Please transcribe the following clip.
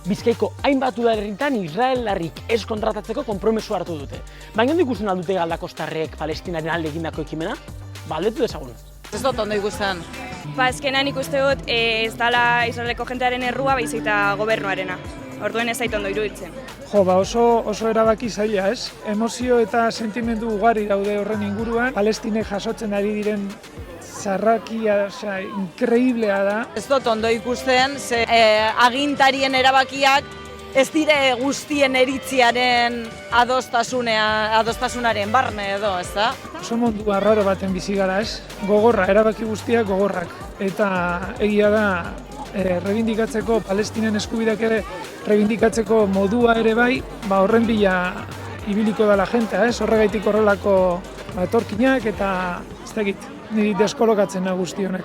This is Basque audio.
Bizkaiko hainbat udalerritan israeldarrik ez kontratatzeko konpromisoa hartu dute. Baina ondo ikusten aldute galdakostarrek Palestinaren alde egindako ekimena? Aldetu dezagun. Ez dut ondo ikusten. Azkenean ikuste dut ez dala Israeleko jentearen errua, baizik eta gobernuarena. Orduen ez zait ondo iruditzen. Oso erabaki zaila, ez? Emozio eta sentimendu ugari daude horren inguruan. Palestinek jasotzen ari diren zarrakia, inkreiblea da. Ez dut ondo ikusten, ze agintarien erabakiak ez dire guztien eritziaren adostasunaren barne edo, ez da? Oso mundu arraro baten bizi gara, ez? Gogorra, erabaki guztiak gogorrak. Eta egia da, rebindikatzeko, Palestinen eskubideak ere rebindikatzeko modua ere bai, horren bila ibiliko da la jentea, ez? Horregaitik horrelako etorkinak eta ez dakit, niri deskolokatzen da guzti honek.